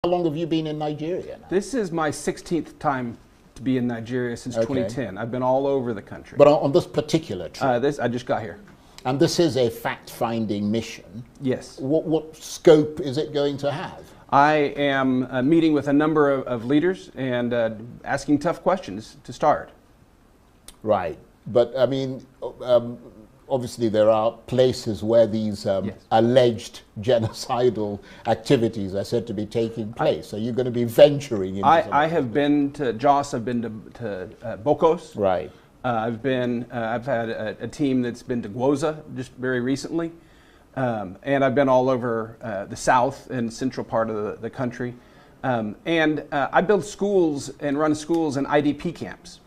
How long have you been in Nigeria now? This is my 16th time to be in Nigeria since 2010. I've been all over the country. But on this particular trip? I just got here. And this is a fact-finding mission. Yes. What scope is it going to have? I am meeting with a number of leaders and asking tough questions to start. Right. But, I mean, obviously there are places where these alleged genocidal activities are said to be taking place. Are you going to be venturing into I have been to Jos, I've been to Bokos. Right. I've had a team that's been to Gwoza just very recently. And I've been all over the south and central part of the country. I build schools and run schools in IDP camps.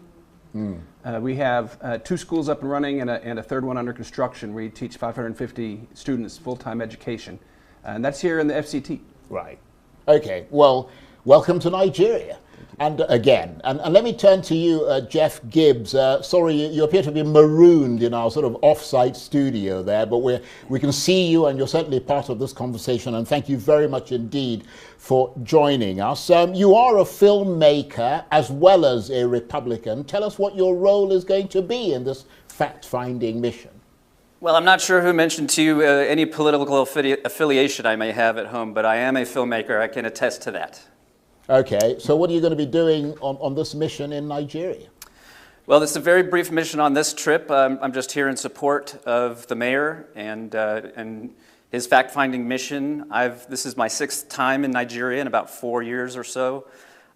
We have 2 schools up and running and a third one under construction. We teach 550 students full-time education. And that's here in the FCT. Right. Okay. Well, welcome to Nigeria. And again, and let me turn to you, Jeff Gibbs. Sorry, you appear to be marooned in our sort of off-site studio there, but we can see you and you're certainly part of this conversation, and thank you very much indeed for joining us. You are a filmmaker as well as a Republican. Tell us what your role is going to be in this fact-finding mission. Well, I'm not sure who mentioned to you any political affiliation I may have at home, but I am a filmmaker. I can attest to that. Okay, so what are you going to be doing on this mission in Nigeria? Well, it's a very brief mission on this trip. I'm just here in support of the mayor and his fact-finding mission. This is my 6th time in Nigeria in about 4 years or so.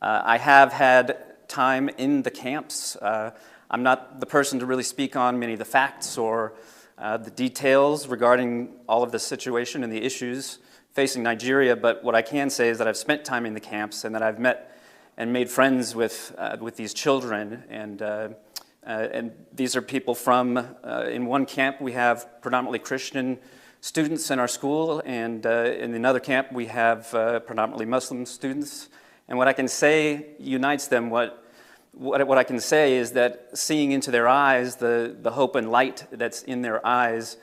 I have had time in the camps. I'm not the person to really speak on many of the facts or the details regarding all of the situation and the issues facing Nigeria, but what I can say is that I've spent time in the camps and that I've met and made friends with these children, and these are people from, in one camp we have predominantly Christian students in our school, and in another camp we have predominantly Muslim students, and what I can say unites them. What I can say is that seeing into their eyes, the hope and light that's in their eyes,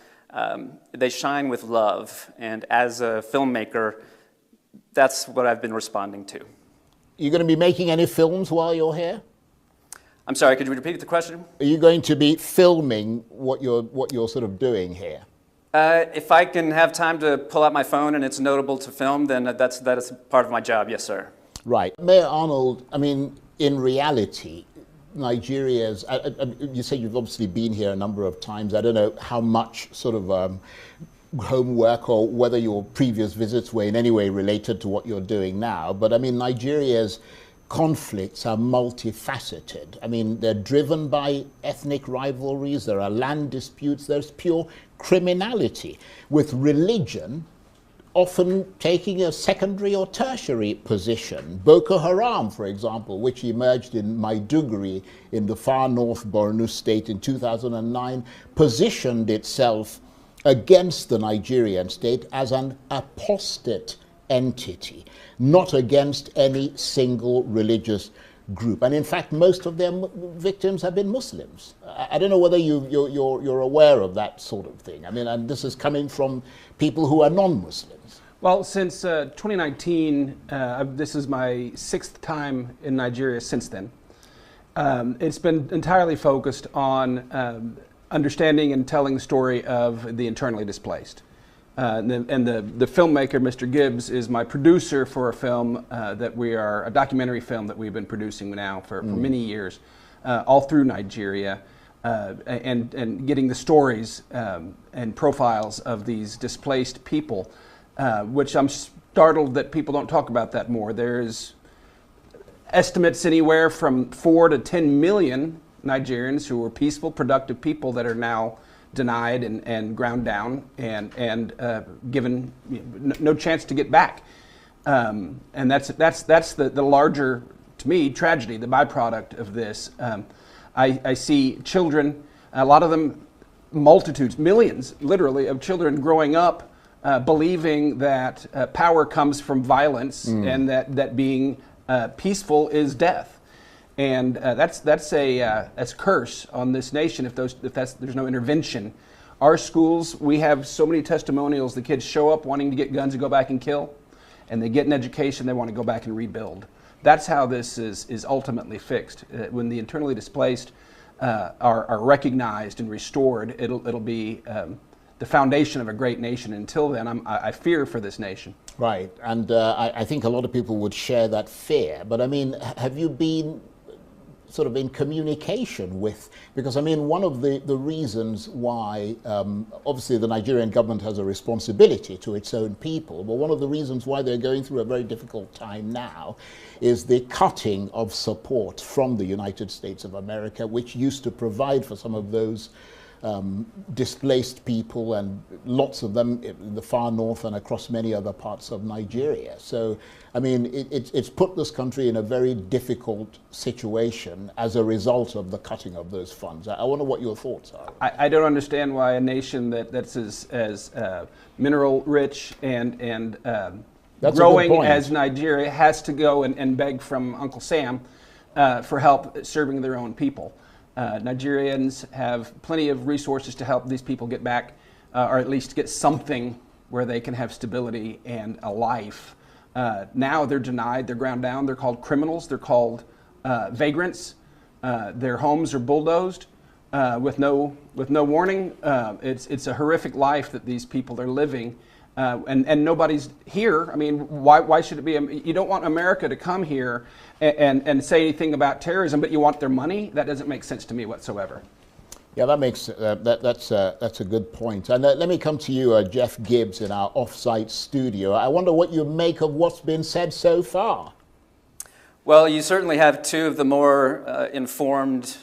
they shine with love, and as a filmmaker, that's what I've been responding to. Are you going to be making any films while you're here? I'm sorry, could you repeat the question? Are you going to be filming what you're sort of doing here? If I can have time to pull out my phone and it's notable to film, then that is part of my job, yes, sir. Right. Mayor Arnold, I mean, in reality, Nigeria's, you say you've obviously been here a number of times. I don't know how much sort of homework or whether your previous visits were in any way related to what you're doing now, but I mean, Nigeria's conflicts are multifaceted. I mean, they're driven by ethnic rivalries, there are land disputes, there's pure criminality, with religion often taking a secondary or tertiary position. Boko Haram, for example, which emerged in Maiduguri in the far north Borno state in 2009, positioned itself against the Nigerian state as an apostate entity, not against any single religious group. And in fact, most of their victims have been Muslims. I don't know whether you're aware of that sort of thing. I mean, and this is coming from people who are non-Muslims. Well, since 2019, this is my 6th time in Nigeria since then. It's been entirely focused on understanding and telling the story of the internally displaced. And the filmmaker, Mr. Gibbs, is my producer for a film a documentary film that we've been producing now for many years, all through Nigeria, and getting the stories and profiles of these displaced people, which I'm startled that people don't talk about that more. There's estimates anywhere from 4 to 10 million Nigerians who were peaceful, productive people that are now denied and ground down and given no chance to get back. And that's the larger, to me, tragedy, the byproduct of this. I see children, a lot of them, multitudes, millions, literally, of children growing up believing that power comes from violence and that being peaceful is death. And that's a curse on this nation if there's no intervention. Our schools, we have so many testimonials. The kids show up wanting to get guns and go back and kill. and they get an education, they want to go back and rebuild. That's how this is ultimately fixed. When the internally displaced are recognized and restored, it'll be the foundation of a great nation. Until then, I fear for this nation. Right, and I think a lot of people would share that fear. But I mean, have you been sort of in communication with, because I mean, one of the reasons why, obviously the Nigerian government has a responsibility to its own people, but one of the reasons why they're going through a very difficult time now is the cutting of support from the United States of America, which used to provide for some of those displaced people, and lots of them in the far north and across many other parts of Nigeria. So, I mean, it's put this country in a very difficult situation as a result of the cutting of those funds. I wonder what your thoughts are. I don't understand why a nation that's as mineral rich and growing as Nigeria has to go and beg from Uncle Sam for help serving their own people. Nigerians have plenty of resources to help these people get back, or at least get something where they can have stability and a life. Now they're denied, they're ground down, they're called criminals, they're called vagrants. Their homes are bulldozed with no warning. It's a horrific life that these people are living. And nobody's here. I mean, why should it be? You don't want America to come here and say anything about terrorism, but you want their money? That doesn't make sense to me whatsoever. Yeah, that makes that's a good point. And let me come to you, Jeff Gibbs, in our off-site studio. I wonder what you make of what's been said so far. Well, you certainly have two of the more informed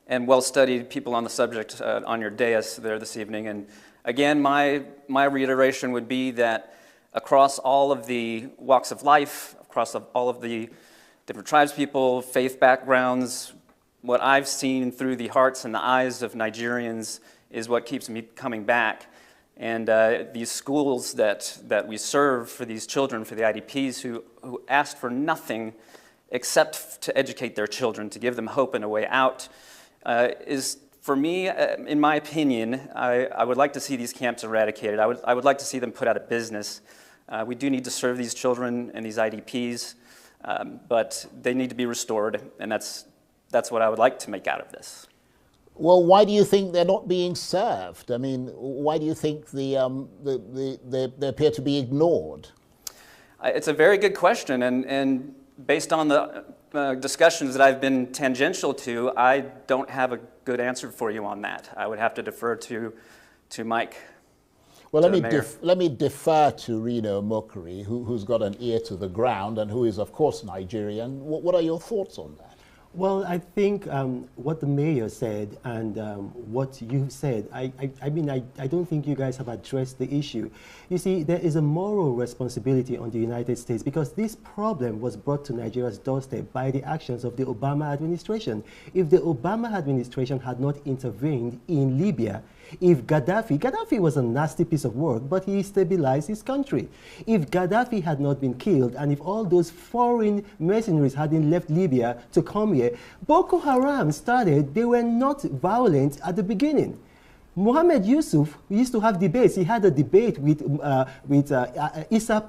and well-studied people on the subject on your dais there this evening. And again, my reiteration would be that across all of the walks of life, across all of the different tribes people, faith backgrounds, what I've seen through the hearts and the eyes of Nigerians is what keeps me coming back. And these schools that we serve for these children, for the IDPs who asked for nothing except to educate their children, to give them hope and a way out, is, for me, in my opinion, I would like to see these camps eradicated. I would like to see them put out of business. We do need to serve these children and these IDPs, but they need to be restored, and that's what I would like to make out of this. Well, why do you think they're not being served? I mean, why do you think they appear to be ignored? It's a very good question, and based on the discussions that I've been tangential to, I don't have a good answer for you on that. I would have to defer to Mike. Well, let me defer to Reno Omokri, who's got an ear to the ground and who is, of course, Nigerian. What are your thoughts on that? Well, I think what the mayor said and what you said, I mean, I don't think you guys have addressed the issue. You see, there is a moral responsibility on the United States because this problem was brought to Nigeria's doorstep by the actions of the Obama administration. If the Obama administration had not intervened in Libya, if Gaddafi was a nasty piece of work, but he stabilized his country. If Gaddafi had not been killed, and if all those foreign mercenaries hadn't left Libya to come here, Boko Haram started, they were not violent at the beginning. Mohammed Yusuf used to have debates. He had a debate with Issa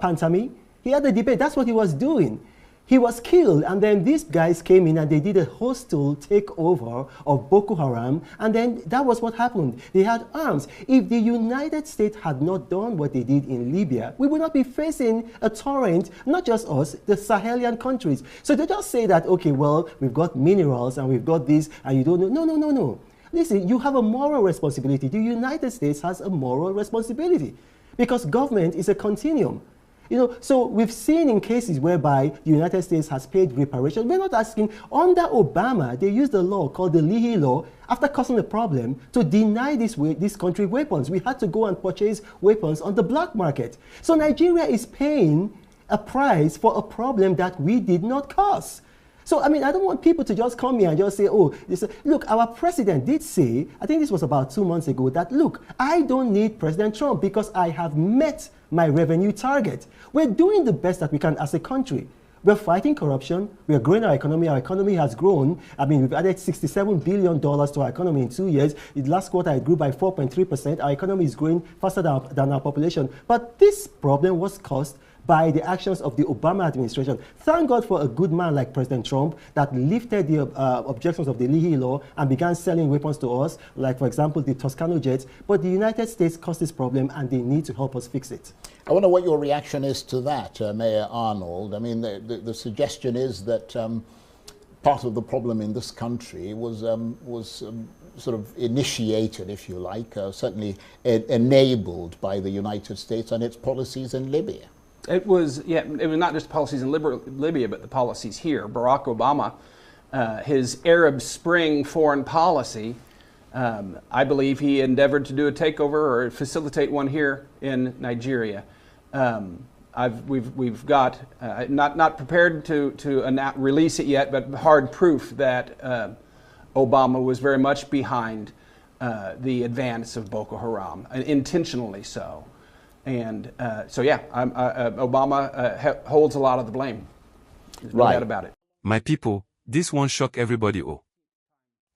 Pantami. He had a debate. That's what he was doing. He was killed, and then these guys came in and they did a hostile takeover of Boko Haram, and then that was what happened. They had arms. If the United States had not done what they did in Libya, we would not be facing a torrent, not just us, the Sahelian countries. So they just say that, okay, well, we've got minerals and we've got this, and you don't know. No. Listen, you have a moral responsibility. The United States has a moral responsibility because government is a continuum. You know, so we've seen in cases whereby the United States has paid reparation. We're not asking, under Obama, they used a law called the Leahy Law, after causing a problem, to deny this country weapons. We had to go and purchase weapons on the black market. So Nigeria is paying a price for a problem that we did not cause. So, I mean, I don't want people to just come here and just say, oh, look, our president did say, I think this was about 2 months ago, that, look, I don't need President Trump because I have met my revenue target. We're doing the best that we can as a country. We're fighting corruption. We're growing our economy. Our economy has grown. I mean, we've added $67 billion to our economy in 2 years. In last quarter, it grew by 4.3%. Our economy is growing faster than our population. But this problem was caused by the actions of the Obama administration. Thank God for a good man like President Trump that lifted the objections of the Leahy Law and began selling weapons to us, like, for example, the Toscano jets. But the United States caused this problem, and they need to help us fix it. I wonder what your reaction is to that, Mayor Arnold. I mean, the suggestion is that part of the problem in this country was sort of initiated, if you like, certainly enabled by the United States and its policies in Libya. It was not just policies in Libya, but the policies here. Barack Obama, his Arab Spring foreign policy, I believe he endeavored to do a takeover or facilitate one here in Nigeria. We've got not prepared to release it yet, but hard proof that Obama was very much behind the advance of Boko Haram, intentionally so. And Obama holds a lot of the blame. There's no doubt about it. My people, this won't shock everybody.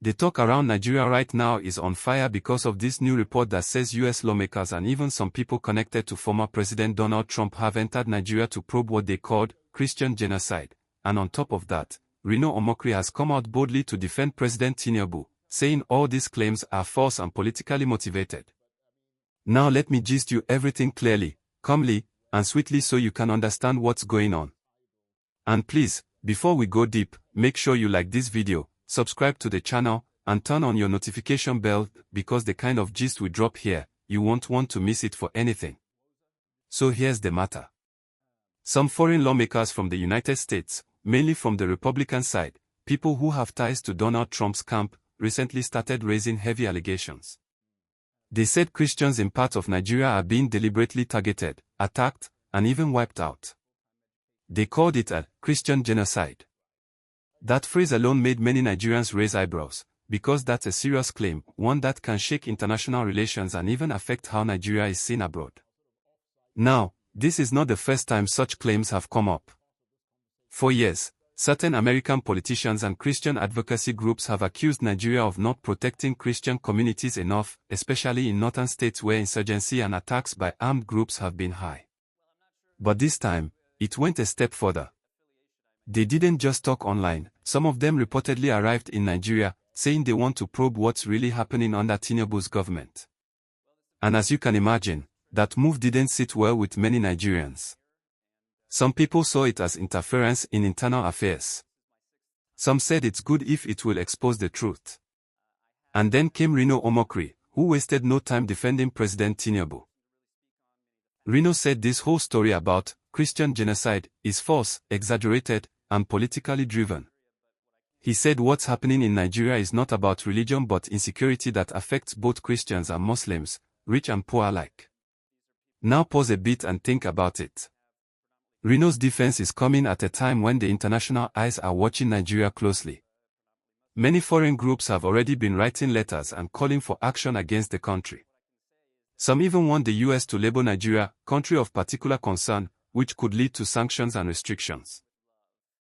The talk around Nigeria right now is on fire because of this new report that says US lawmakers and even some people connected to former President Donald Trump have entered Nigeria to probe what they called Christian genocide. And on top of that, Reno Omokri has come out boldly to defend President Tinubu, saying all these claims are false and politically motivated. Now let me gist you everything clearly, calmly, and sweetly so you can understand what's going on. And please, before we go deep, make sure you like this video, subscribe to the channel, and turn on your notification bell because the kind of gist we drop here, you won't want to miss it for anything. So here's the matter. Some foreign lawmakers from the United States, mainly from the Republican side, people who have ties to Donald Trump's camp, recently started raising heavy allegations. They said Christians in parts of Nigeria are being deliberately targeted, attacked, and even wiped out. They called it a Christian genocide. That phrase alone made many Nigerians raise eyebrows, because that's a serious claim, one that can shake international relations and even affect how Nigeria is seen abroad. Now, this is not the first time such claims have come up. For years, certain American politicians and Christian advocacy groups have accused Nigeria of not protecting Christian communities enough, especially in northern states where insurgency and attacks by armed groups have been high. But this time, it went a step further. They didn't just talk online, some of them reportedly arrived in Nigeria, saying they want to probe what's really happening under Tinubu's government. And as you can imagine, that move didn't sit well with many Nigerians. Some people saw it as interference in internal affairs. Some said it's good if it will expose the truth. And then came Reno Omokri, who wasted no time defending President Tinubu. Reno said this whole story about Christian genocide is false, exaggerated, and politically driven. He said what's happening in Nigeria is not about religion but insecurity that affects both Christians and Muslims, rich and poor alike. Now pause a bit and think about it. Reno's defense is coming at a time when the international eyes are watching Nigeria closely. Many foreign groups have already been writing letters and calling for action against the country. Some even want the US to label Nigeria country of particular concern, which could lead to sanctions and restrictions.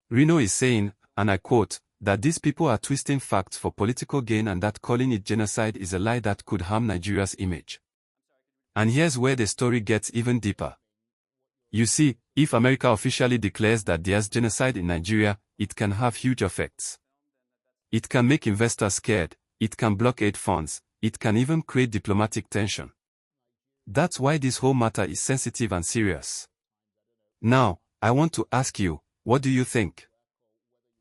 Reno is saying, and I quote, that these people are twisting facts for political gain and that calling it genocide is a lie that could harm Nigeria's image. And here's where the story gets even deeper. You see, if America officially declares that there's genocide in Nigeria, it can have huge effects. It can make investors scared, it can blockade funds, it can even create diplomatic tension. That's why this whole matter is sensitive and serious. Now, I want to ask you, what do you think?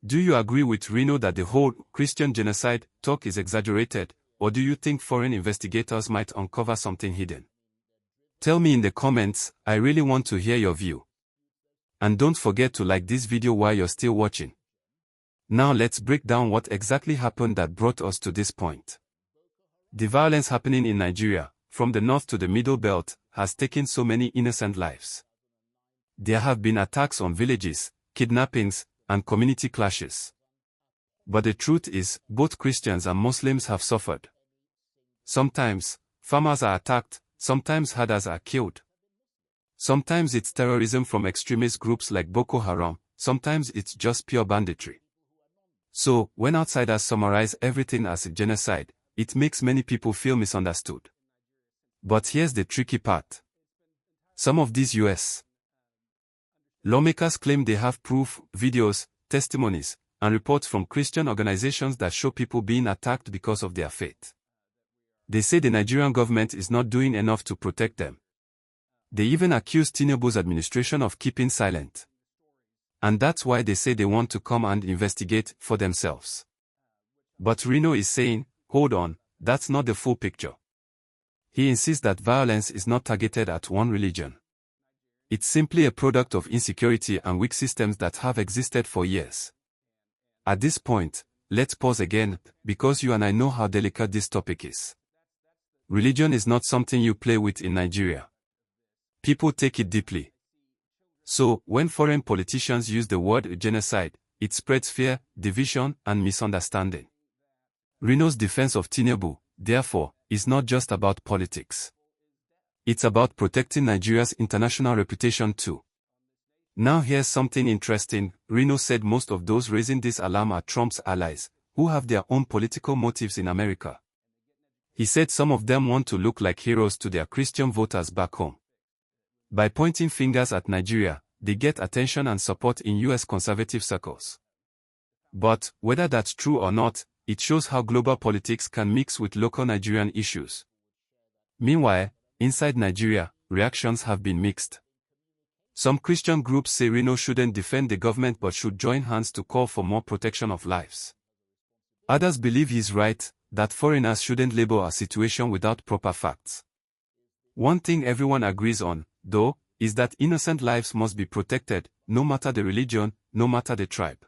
Do you agree with Reno that the whole Christian genocide talk is exaggerated, or do you think foreign investigators might uncover something hidden? Tell me in the comments, I really want to hear your view. And don't forget to like this video while you're still watching. Now let's break down what exactly happened that brought us to this point. The violence happening in Nigeria, from the north to the middle belt, has taken so many innocent lives. There have been attacks on villages, kidnappings, and community clashes. But the truth is, both Christians and Muslims have suffered. Sometimes, farmers are attacked, sometimes herders are killed. Sometimes it's terrorism from extremist groups like Boko Haram, sometimes it's just pure banditry. So, when outsiders summarize everything as a genocide, it makes many people feel misunderstood. But here's the tricky part. Some of these U.S. lawmakers claim they have proof, videos, testimonies, and reports from Christian organizations that show people being attacked because of their faith. They say the Nigerian government is not doing enough to protect them. They even accuse Tinubu's administration of keeping silent. And that's why they say they want to come and investigate for themselves. But Reno is saying, hold on, that's not the full picture. He insists that violence is not targeted at one religion. It's simply a product of insecurity and weak systems that have existed for years. At this point, let's pause again, because you and I know how delicate this topic is. Religion is not something you play with in Nigeria. People take it deeply. So, when foreign politicians use the word genocide, it spreads fear, division, and misunderstanding. Reno's defense of Tinubu, therefore, is not just about politics. It's about protecting Nigeria's international reputation too. Now here's something interesting. Reno said most of those raising this alarm are Trump's allies, who have their own political motives in America. He said some of them want to look like heroes to their Christian voters back home. By pointing fingers at Nigeria, they get attention and support in U.S. conservative circles. But, whether that's true or not, it shows how global politics can mix with local Nigerian issues. Meanwhile, inside Nigeria, reactions have been mixed. Some Christian groups say Reno shouldn't defend the government but should join hands to call for more protection of lives. Others believe he's right, that foreigners shouldn't label a situation without proper facts. One thing everyone agrees on, though, is that innocent lives must be protected, no matter the religion, no matter the tribe.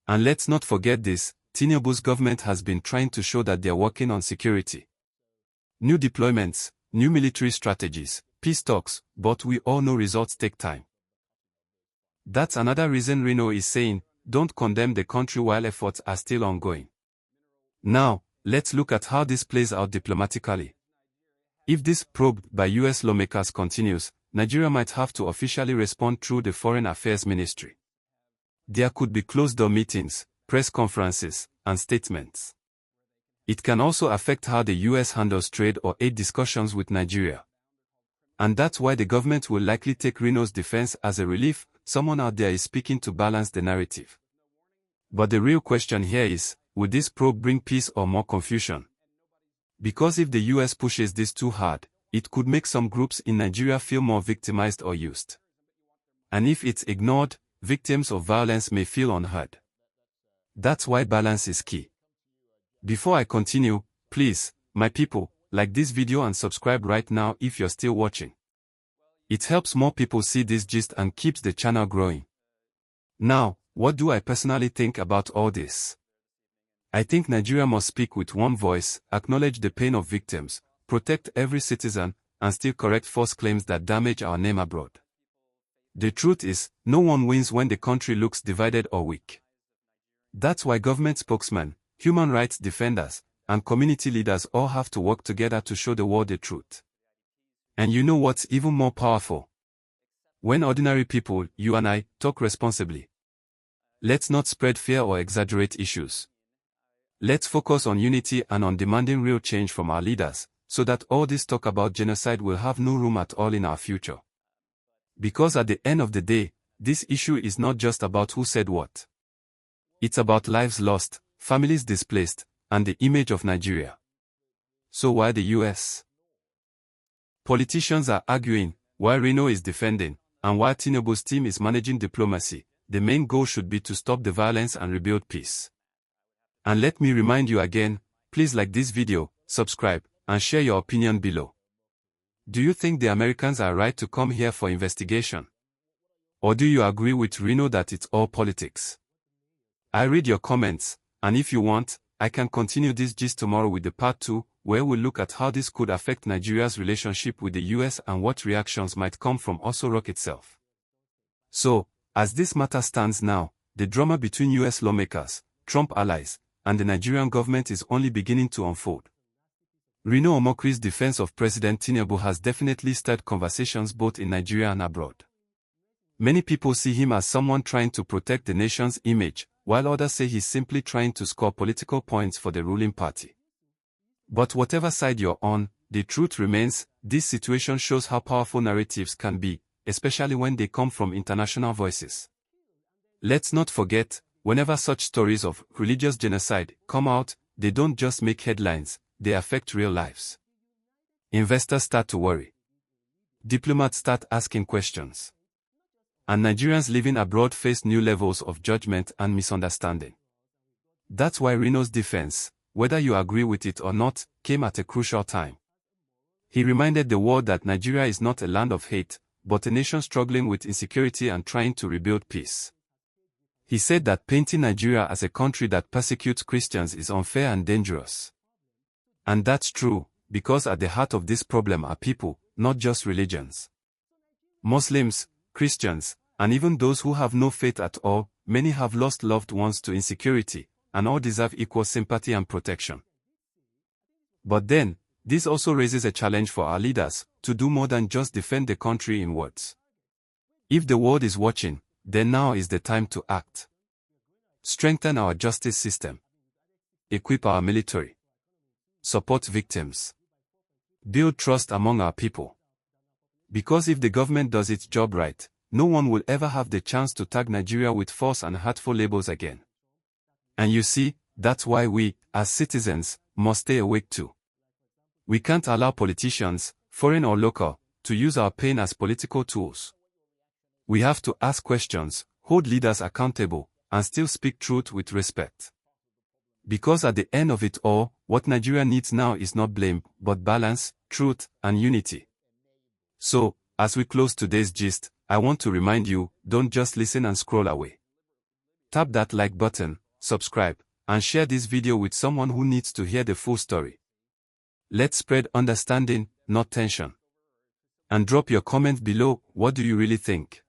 And let's not forget this, Tinubu's government has been trying to show that they're working on security. New deployments, new military strategies, peace talks, but we all know results take time. That's another reason Reno is saying, don't condemn the country while efforts are still ongoing. Now, let's look at how this plays out diplomatically. If this probe by U.S. lawmakers continues, Nigeria might have to officially respond through the Foreign Affairs Ministry. There could be closed-door meetings, press conferences, and statements. It can also affect how the U.S. handles trade or aid discussions with Nigeria. And that's why the government will likely take Reno's defense as a relief. Someone out there is speaking to balance the narrative. But the real question here is, will this probe bring peace or more confusion? Because if the U.S. pushes this too hard, it could make some groups in Nigeria feel more victimized or used. And if it's ignored, victims of violence may feel unheard. That's why balance is key. Before I continue, please, my people, like this video and subscribe right now if you're still watching. It helps more people see this gist and keeps the channel growing. Now, what do I personally think about all this? I think Nigeria must speak with one voice, acknowledge the pain of victims, protect every citizen, and still correct false claims that damage our name abroad. The truth is, no one wins when the country looks divided or weak. That's why government spokesmen, human rights defenders, and community leaders all have to work together to show the world the truth. And you know what's even more powerful? When ordinary people, you and I, talk responsibly. Let's not spread fear or exaggerate issues. Let's focus on unity and on demanding real change from our leaders, so that all this talk about genocide will have no room at all in our future. Because at the end of the day, this issue is not just about who said what. It's about lives lost, families displaced, and the image of Nigeria. So why the US? Politicians are arguing, while Reno is defending, and while Tinubu's team is managing diplomacy, the main goal should be to stop the violence and rebuild peace. And let me remind you again, please like this video, subscribe, and share your opinion below. Do you think the Americans are right to come here for investigation? Or do you agree with Reno that it's all politics? I read your comments, and if you want, I can continue this gist tomorrow with the part 2, where we'll look at how this could affect Nigeria's relationship with the US and what reactions might come from Aso Rock itself. So, as this matter stands now, the drama between US lawmakers, Trump allies, and the Nigerian government is only beginning to unfold. Reno Omokri's defense of President Tinubu has definitely stirred conversations both in Nigeria and abroad. Many people see him as someone trying to protect the nation's image, while others say he's simply trying to score political points for the ruling party. But whatever side you're on, the truth remains, this situation shows how powerful narratives can be, especially when they come from international voices. Let's not forget, whenever such stories of religious genocide come out, they don't just make headlines, they affect real lives. Investors start to worry. Diplomats start asking questions. And Nigerians living abroad face new levels of judgment and misunderstanding. That's why Reno's defense, whether you agree with it or not, came at a crucial time. He reminded the world that Nigeria is not a land of hate, but a nation struggling with insecurity and trying to rebuild peace. He said that painting Nigeria as a country that persecutes Christians is unfair and dangerous. And that's true, because at the heart of this problem are people, not just religions. Muslims, Christians, and even those who have no faith at all, many have lost loved ones to insecurity, and all deserve equal sympathy and protection. But then, this also raises a challenge for our leaders, to do more than just defend the country in words. If the world is watching, then now is the time to act. Strengthen our justice system. Equip our military. Support victims. Build trust among our people. Because if the government does its job right, no one will ever have the chance to tag Nigeria with false and hurtful labels again. And you see, that's why we, as citizens, must stay awake too. We can't allow politicians, foreign or local, to use our pain as political tools. We have to ask questions, hold leaders accountable, and still speak truth with respect. Because at the end of it all, what Nigeria needs now is not blame, but balance, truth, and unity. So, as we close today's gist, I want to remind you, don't just listen and scroll away. Tap that like button, subscribe, and share this video with someone who needs to hear the full story. Let's spread understanding, not tension. And drop your comment below, what do you really think?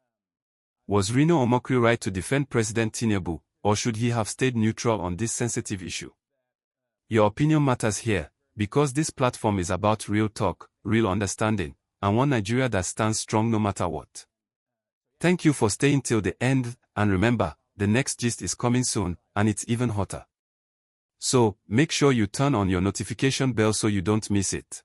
Was Reno Omokri right to defend President Tinubu, or should he have stayed neutral on this sensitive issue? Your opinion matters here, because this platform is about real talk, real understanding, and one Nigeria that stands strong no matter what. Thank you for staying till the end, and remember, the next gist is coming soon, and it's even hotter. So, make sure you turn on your notification bell so you don't miss it.